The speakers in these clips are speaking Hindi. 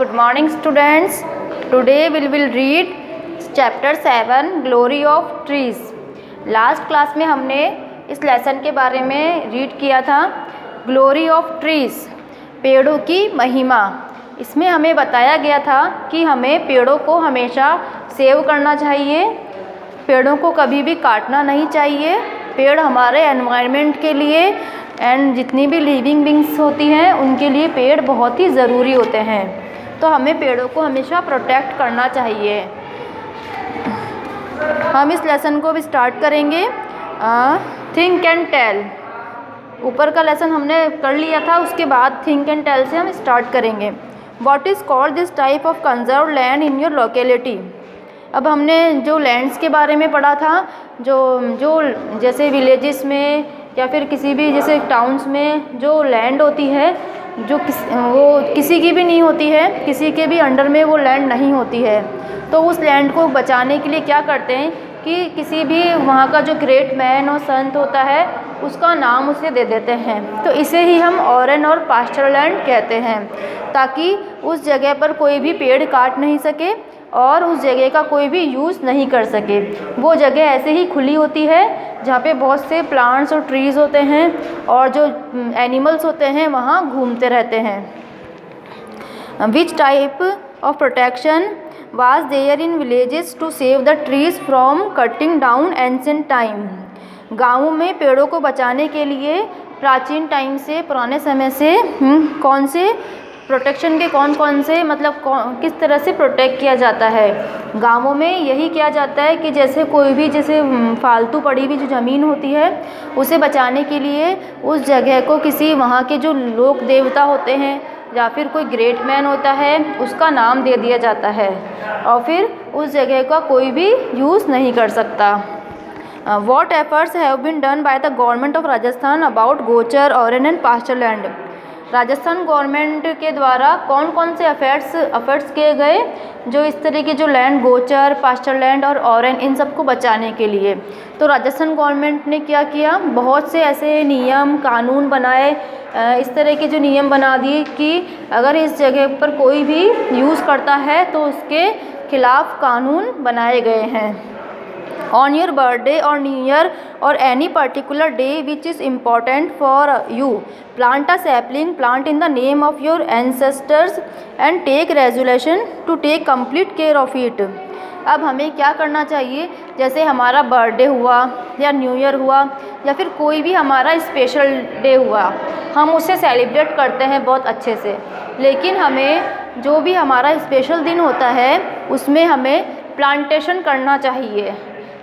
Good morning students. Today we will read chapter 7 Glory of Trees. Last class में हमने इस लेसन के बारे में रीड किया था ग्लोरी ऑफ ट्रीज, पेड़ों की महिमा। इसमें हमें बताया गया था कि हमें पेड़ों को हमेशा सेव करना चाहिए, पेड़ों को कभी भी काटना नहीं चाहिए। पेड़ हमारे एनवायरनमेंट के लिए एंड जितनी भी लिविंग बींग्स होती हैं उनके लिए पेड़ बहुत ही ज़रूरी होते हैं, तो हमें पेड़ों को हमेशा प्रोटेक्ट करना चाहिए। हम इस लेसन को भी स्टार्ट करेंगे। थिंक एंड टेल, ऊपर का लेसन हमने कर लिया था, उसके बाद थिंक एंड टेल से हम स्टार्ट करेंगे। What is called this type of conserve land in your locality. अब हमने जो लैंड्स के बारे में पढ़ा था, जो जैसे विलेजेस में या फिर किसी भी जैसे टाउन्स में जो लैंड होती है जो वो किसी की भी नहीं होती है, किसी के भी अंडर में वो लैंड नहीं होती है, तो उस लैंड को बचाने के लिए क्या करते हैं कि किसी भी वहाँ का जो ग्रेट मैन और संत होता है उसका नाम उसे दे देते हैं। तो इसे ही हम ऑरेन और पास्चर लैंड कहते हैं, ताकि उस जगह पर कोई भी पेड़ काट नहीं सके और उस जगह का कोई भी यूज़ नहीं कर सके। वो जगह ऐसे ही खुली होती है जहाँ पे बहुत से प्लांट्स और ट्रीज़ होते हैं और जो एनिमल्स होते हैं वहाँ घूमते रहते हैं। Which type of protection was there in villages to save the trees from cutting down ancient time. गाँवों में पेड़ों को बचाने के लिए प्राचीन टाइम से, पुराने समय से कौन से प्रोटेक्शन के कौन से मतलब किस तरह से प्रोटेक्ट किया जाता है। गांवों में यही किया जाता है कि जैसे कोई भी जैसे फालतू पड़ी हुई जो ज़मीन होती है उसे बचाने के लिए उस जगह को किसी वहाँ के जो लोक देवता होते हैं या फिर कोई ग्रेट मैन होता है उसका नाम दे दिया जाता है और फिर उस जगह का कोई भी यूज़ नहीं कर सकता। What efforts have been done by the government of Rajasthan about गोचर, ऑरेन and pasture land. Rajasthan government के द्वारा कौन कौन से एफर्ट्स किए गए जो इस तरह के जो लैंड गोचर, पास्चर लैंड और ऑरेन इन सबको बचाने के लिए। तो राजस्थान गवर्नमेंट ने क्या किया, बहुत से ऐसे नियम कानून बनाए, इस तरह के जो नियम बना दिए कि अगर इस जगह पर कोई भी यूज़ करता है तो उसके खिलाफ कानून बनाए गए हैं। On your birthday or New Year or any particular day which is important for you, plant a sapling, plant in the name of your ancestors and take resolution to take complete care of it. अब हमें क्या करना चाहिए, जैसे हमारा बर्थडे हुआ या न्यू ईयर हुआ या फिर कोई भी हमारा स्पेशल डे हुआ, हम उसे सेलिब्रेट करते हैं बहुत अच्छे से, लेकिन हमें जो भी हमारा स्पेशल दिन होता है उसमें हमें प्लांटेशन करना चाहिए।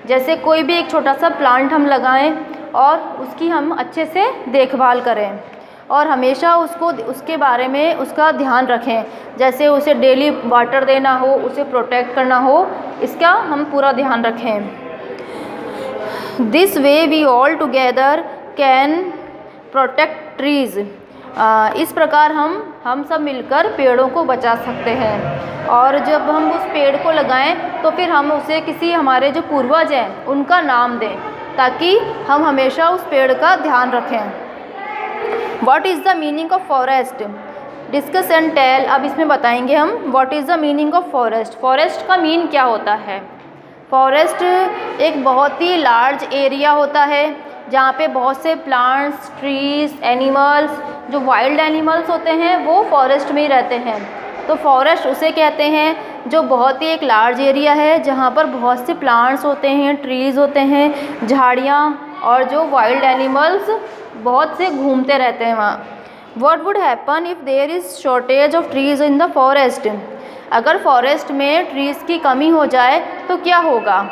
जैसे कोई भी एक छोटा सा प्लांट हम लगाएं और उसकी हम अच्छे से देखभाल करें और हमेशा उसके बारे में उसका ध्यान रखें, जैसे उसे डेली वाटर देना हो, उसे प्रोटेक्ट करना हो, इसका हम पूरा ध्यान रखें। This way we all together can protect trees. इस प्रकार हम सब मिलकर पेड़ों को बचा सकते हैं और जब हम उस पेड़ को लगाएं तो फिर हम उसे किसी हमारे जो पूर्वज हैं उनका नाम दें, ताकि हम हमेशा उस पेड़ का ध्यान रखें। What is the meaning of forest, discuss and tell. अब इसमें बताएंगे हम what is the meaning of forest. Forest का मीन क्या होता है। फॉरेस्ट एक बहुत ही लार्ज एरिया होता है जहाँ पे बहुत से प्लांट्स, ट्रीज़, एनिमल्स, जो वाइल्ड एनिमल्स होते हैं वो फॉरेस्ट में ही रहते हैं। तो फॉरेस्ट उसे कहते हैं जो बहुत ही एक लार्ज एरिया है जहाँ पर बहुत से प्लांट्स होते हैं, ट्रीज़ होते हैं, झाड़ियाँ और जो वाइल्ड एनिमल्स बहुत से घूमते रहते हैं वहाँ। What would happen if there is shortage of trees in the forest. अगर फॉरेस्ट में ट्रीज़ की कमी हो जाए तो क्या होगा।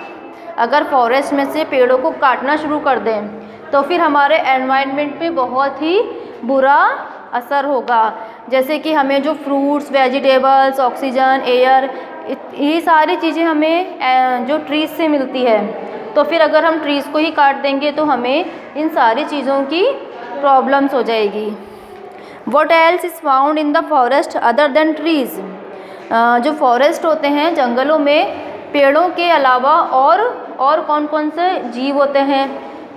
अगर फॉरेस्ट में से पेड़ों को काटना शुरू कर दें तो फिर हमारे एनवायरनमेंट पे बहुत ही बुरा असर होगा, जैसे कि हमें जो फ्रूट्स, वेजिटेबल्स, ऑक्सीजन, एयर, ये सारी चीज़ें हमें जो ट्रीज़ से मिलती है, तो फिर अगर हम ट्रीज़ को ही काट देंगे तो हमें इन सारी चीज़ों की प्रॉब्लम्स हो जाएगी। What else is found in the forest other than trees. जो फॉरेस्ट होते हैं, जंगलों में पेड़ों के अलावा और कौन कौन से जीव होते हैं,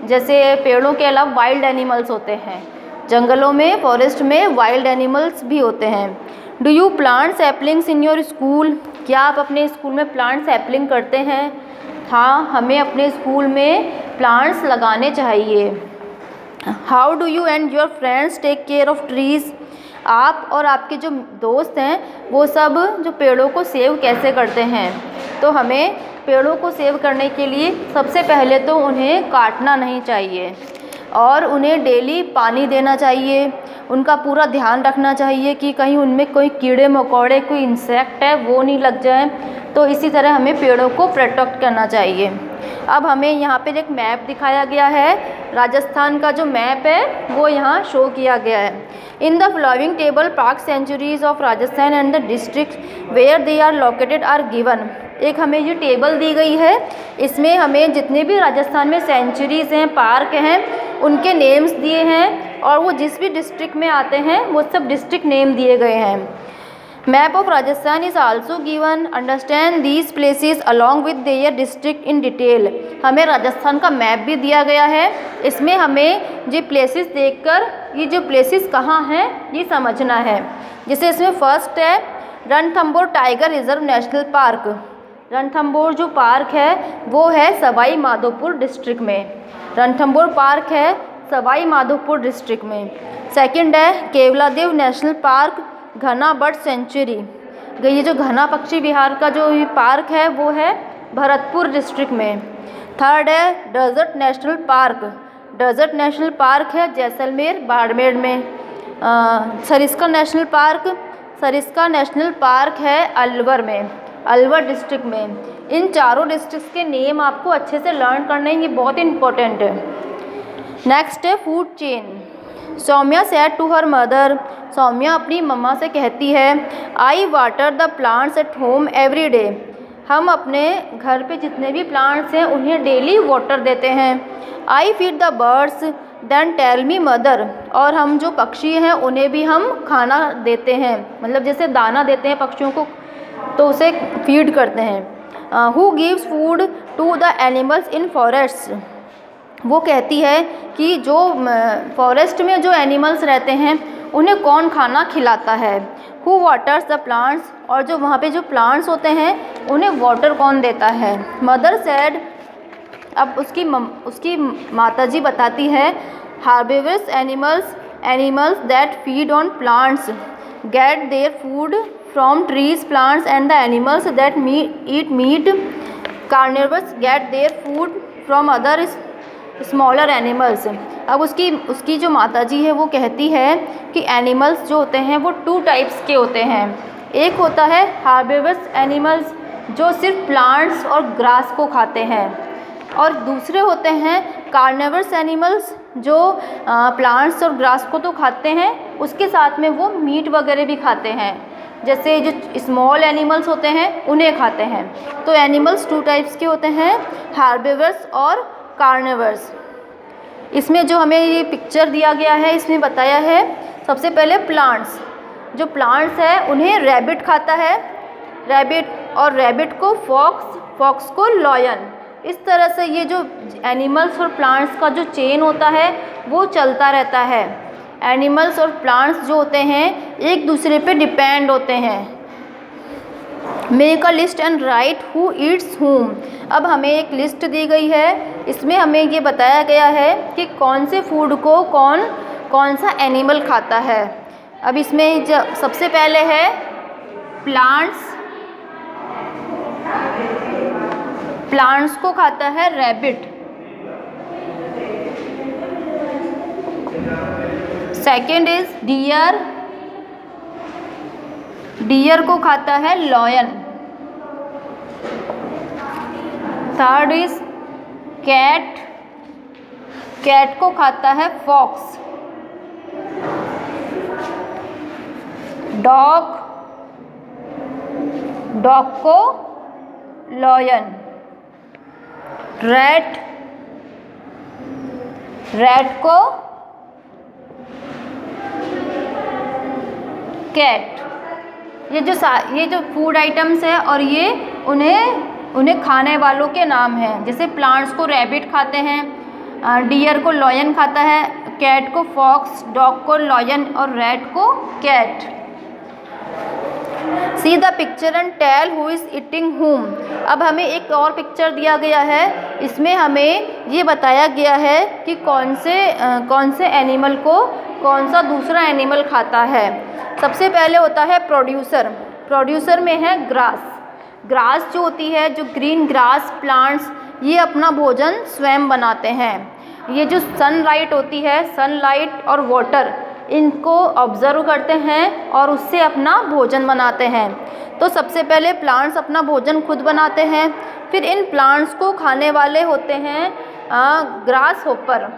जैसे पेड़ों के अलावा वाइल्ड एनिमल्स होते हैं। जंगलों में, फॉरेस्ट में वाइल्ड एनिमल्स भी होते हैं। Do you plant saplings in your school? क्या आप अपने स्कूल में प्लांट सैपलिंग करते हैं? हाँ, हमें अपने स्कूल में प्लांट्स लगाने चाहिए। How do you and your friends take care of trees? आप और आपके जो दोस्त हैं वो सब जो पेड़ों को सेव कैसे करते हैं? तो हमें पेड़ों को सेव करने के लिए सबसे पहले तो उन्हें काटना नहीं चाहिए और उन्हें डेली पानी देना चाहिए। उनका पूरा ध्यान रखना चाहिए कि कहीं उनमें कोई कीड़े मकोड़े, कोई इंसेक्ट है वो नहीं लग जाए। तो इसी तरह हमें पेड़ों को प्रोटेक्ट करना चाहिए। अब हमें यहाँ पे एक मैप दिखाया गया है, राजस्थान का जो मैप है वो यहाँ शो किया गया है। In the following table park sanctuaries of Rajasthan and the district where they are located are given. एक हमें ये टेबल दी गई है, इसमें हमें जितने भी राजस्थान में सेंचुरीज़ हैं, पार्क हैं, उनके नेम्स दिए हैं और वो जिस भी डिस्ट्रिक्ट में आते हैं वो सब डिस्ट्रिक्ट नेम दिए गए हैं। Map of Rajasthan is also given. Understand these places along with their district in detail. हमें राजस्थान का मैप भी दिया गया है, इसमें हमें ये प्लेसेस देखकर ये जो प्लेसेस कहाँ हैं ये समझना है। जैसे इसमें फर्स्ट है Ranthambore tiger reserve national park. Ranthambore जो पार्क है वो है सवाई माधोपुर डिस्ट्रिक्ट में। रणथंभौर पार्क है सवाई माधोपुर डिस्ट्रिक्ट में। सेकंड है केवलादेव नेशनल पार्क, घना बर्ड सेंचुरी। ये जो घना पक्षी विहार का जो पार्क है वो है भरतपुर डिस्ट्रिक्ट में। थर्ड है desert national park. Desert national park है जैसलमेर बाड़मेर में। Sariska national park, Sariska national park है अलवर में, अलवर डिस्ट्रिक्ट में। इन चारों डिस्ट्रिक्ट्स के नेम आपको अच्छे से लर्न करने हैं, ये बहुत इंपॉर्टेंट है। नेक्स्ट है food chain. Saumya said to her mother. Saumya अपनी मम्मा से कहती है I water the plants at home every day. हम अपने घर पे जितने भी प्लांट्स हैं उन्हें डेली वाटर देते हैं। I feed the birds then tell me mother. और हम जो पक्षी हैं उन्हें भी हम खाना देते हैं, मतलब जैसे दाना देते हैं पक्षियों को तो उसे फीड करते हैं। Who gives food to the animals in forest. वो कहती है कि जो फॉरेस्ट में जो एनिमल्स रहते हैं उन्हें कौन खाना खिलाता है। Who waters the plants. और जो वहाँ पे जो प्लांट्स होते हैं उन्हें वाटर कौन देता है। Mother said. अब उसकी माताजी बताती है herbivores animals, animals that feed on plants get their food from trees plants and the animals that eat meat carnivores get their food from other smaller animals. अब उसकी जो माताजी है वो कहती है कि एनिमल्स जो होते हैं वो 2 टाइप्स के होते हैं। एक होता है हार्बिवर्स एनिमल्स जो सिर्फ प्लांट्स और ग्रास को खाते हैं, और दूसरे होते हैं कार्निवर्स एनिमल्स जो प्लांट्स और ग्रास को तो खाते हैं, उसके साथ में वो मीट वगैरह भी खाते हैं। जैसे जो स्मॉल एनिमल्स होते हैं उन्हें खाते हैं। तो एनिमल्स 2 टाइप्स के होते हैं, हार्बिवर्स और कार्निवर्स। इसमें जो हमें ये पिक्चर दिया गया है इसमें बताया है सबसे पहले प्लांट्स। जो प्लांट्स है उन्हें रैबिट खाता है, रैबिट, और रैबिट को फॉक्स, फॉक्स को लॉयन। इस तरह से ये जो एनिमल्स और प्लांट्स का जो चेन होता है वो चलता रहता है। एनिमल्स और प्लांट्स जो होते हैं एक दूसरे पे डिपेंड होते हैं। Make a list and right who Yeats हुम। अब हमें एक लिस्ट दी गई है, इसमें हमें ये बताया गया है कि कौन से फूड को कौन सा एनिमल खाता है। अब इसमें सबसे पहले है प्लांट्स। प्लांट्स को खाता है rabbit. Second is deer. Deer को खाता है lion. Third is cat. Cat को खाता है फॉक्स। डॉग। डॉग को लॉयन। रैट। रैट को कैट। ये जो फूड आइटम्स है और ये उन्हें खाने वालों के नाम हैं। जैसे प्लांट्स को रैबिट खाते हैं, डियर को लॉयन खाता है, कैट को फॉक्स, डॉग को लॉयन और रैट को cat. See the picture and tell who is eating whom। अब हमें एक और पिक्चर दिया गया है, इसमें हमें ये बताया गया है कि कौन से एनिमल को कौन सा दूसरा एनिमल खाता है। सबसे पहले होता है प्रोड्यूसर। प्रोड्यूसर में है ग्रास। ग्रास जो होती है, जो ग्रीन ग्रास प्लांट्स, ये अपना भोजन स्वयं बनाते हैं। ये जो सनलाइट होती है, सनलाइट और वाटर, इनको ऑब्ज़र्व करते हैं और उससे अपना भोजन बनाते हैं। तो सबसे पहले प्लांट्स अपना भोजन खुद बनाते हैं, फिर इन प्लांट्स को खाने वाले होते हैं ग्रास होपर,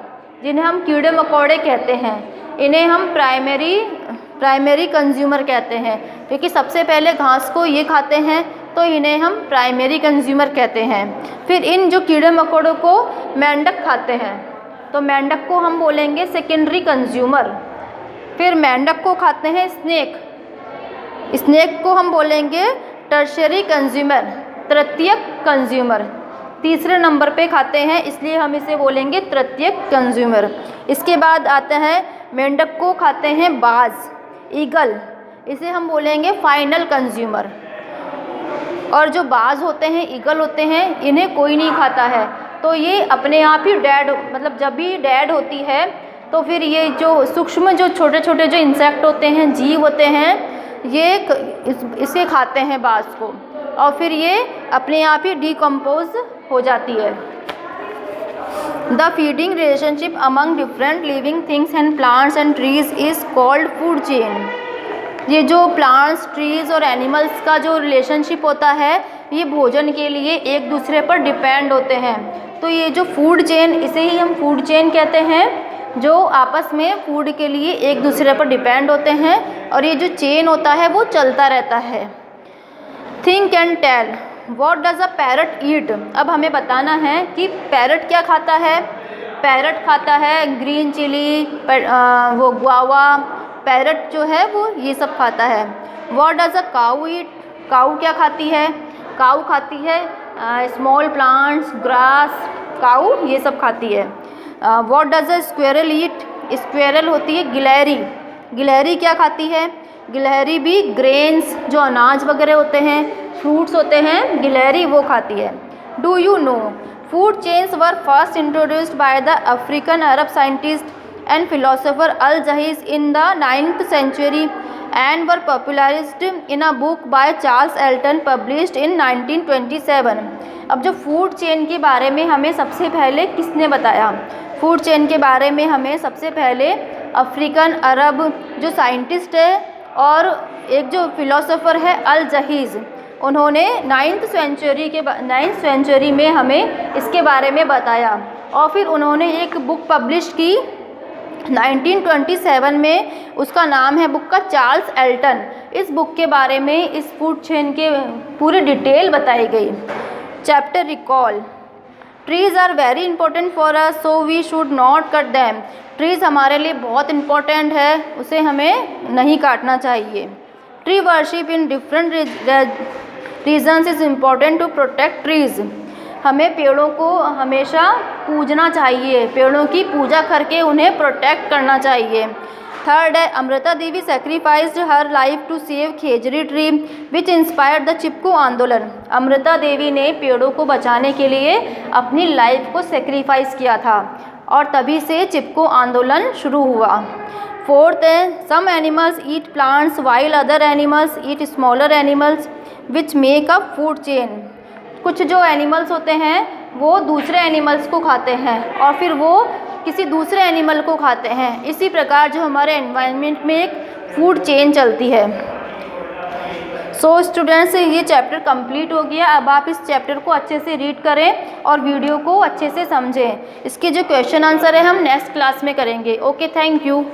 जिन्हें हम कीड़े मकोड़े कहते हैं। इन्हें हम प्राइमरी कंज्यूमर कहते हैं, क्योंकि सबसे पहले घास को ये खाते हैं, तो इन्हें हम प्राइमरी कंज्यूमर कहते हैं। फिर इन जो कीड़े मकोड़ों को मेंढक खाते हैं, तो मेंढक को हम बोलेंगे सेकेंडरी कंज्यूमर। फिर मेंढक को खाते हैं स्नेक, स्नेक को हम बोलेंगे टर्शियरी कंज्यूमर, तृतीयक कंज्यूमर। तीसरे नंबर पे खाते हैं, इसलिए हम इसे बोलेंगे तृतीयक कंज्यूमर। इसके बाद आता है मेंढक को खाते हैं बाज, ईगल, इसे हम बोलेंगे फाइनल कंज्यूमर। और जो बाज होते हैं, ईगल होते हैं, इन्हें कोई नहीं खाता है, तो ये अपने आप ही डेड, मतलब जब भी डेड होती है तो फिर ये जो सूक्ष्म जो छोटे छोटे जो इंसेक्ट होते हैं, जीव होते हैं, ये इसे खाते हैं बाज को, और फिर ये अपने आप ही डिकम्पोज हो जाती है। The feeding relationship among different living things and plants and trees is called food chain. ये जो प्लांट्स, ट्रीज़ और एनिमल्स का जो रिलेशनशिप होता है, ये भोजन के लिए एक दूसरे पर डिपेंड होते हैं। तो ये जो फूड चेन, इसे ही हम फूड चेन कहते हैं, जो आपस में फूड के लिए एक दूसरे पर डिपेंड होते हैं, और ये जो चेन होता है वो चलता रहता है। Think and tell, what does a parrot eat. अब हमें बताना है कि पैरट क्या खाता है। पैरट खाता है ग्रीन चिली, वो गुआवा, पैरट जो है वो ये सब खाता है। व्हाट डज अ काऊ ईट, काऊ क्या खाती है। काऊ खाती है स्मॉल प्लांट्स, ग्रास, काऊ ये सब खाती है। What does a squirrel eat, squirrel होती है गिलहरी। गिलहरी क्या खाती है। गिलहरी भी ग्रेन्स, जो अनाज वगैरह होते हैं, फ्रूट्स होते हैं, गिलहरी वो खाती है। Do you know food chains were first introduced by the African Arab scientist and philosopher Al-Jahiz in the 9th century and were popularized in a book by Charles Elton published in 1927। अब जो फूड चेन के बारे में हमें सबसे पहले किसने बताया। फूड चेन के बारे में हमें सबसे पहले अफ्रीकन अरब जो साइंटिस्ट है और एक जो फिलोसोफर है अल-जहीज़, उन्होंने 9th सेंचुरी में हमें इसके बारे में बताया। और फिर उन्होंने एक बुक पब्लिश की 1927 में, उसका नाम है बुक का चार्ल्स एल्टन। इस बुक के बारे में इस फूड चेन के पूरी डिटेल बताई गई। Chapter recall, trees are very important for us so we should not cut them. Trees हमारे लिए बहुत इंपॉर्टेंट है, उसे हमें नहीं काटना चाहिए। Tree worship in different regions is important to protect trees. हमें पेड़ों को हमेशा पूजना चाहिए, पेड़ों की पूजा करके उन्हें प्रोटेक्ट करना चाहिए। थर्ड है Amrita Devi sacrificed her life to save khejri tree which inspired the Chipko Andolan. Amrita देवी ने पेड़ों को बचाने के लिए अपनी लाइफ को सेक्रीफाइस किया था और तभी से चिपको आंदोलन शुरू हुआ। फोर्थ है some animals eat plants while other animals eat smaller animals which make a food chain. कुछ जो एनिमल्स होते हैं वो दूसरे एनिमल्स को खाते हैं और फिर वो किसी दूसरे एनिमल को खाते हैं। इसी प्रकार जो हमारे एनवायरनमेंट में एक फूड चेन चलती है। सो स्टूडेंट्स, ये चैप्टर कंप्लीट हो गया। अब आप इस चैप्टर को अच्छे से रीड करें और वीडियो को अच्छे से समझें। इसके जो क्वेश्चन आंसर है हम नेक्स्ट क्लास में करेंगे। Okay, thank you.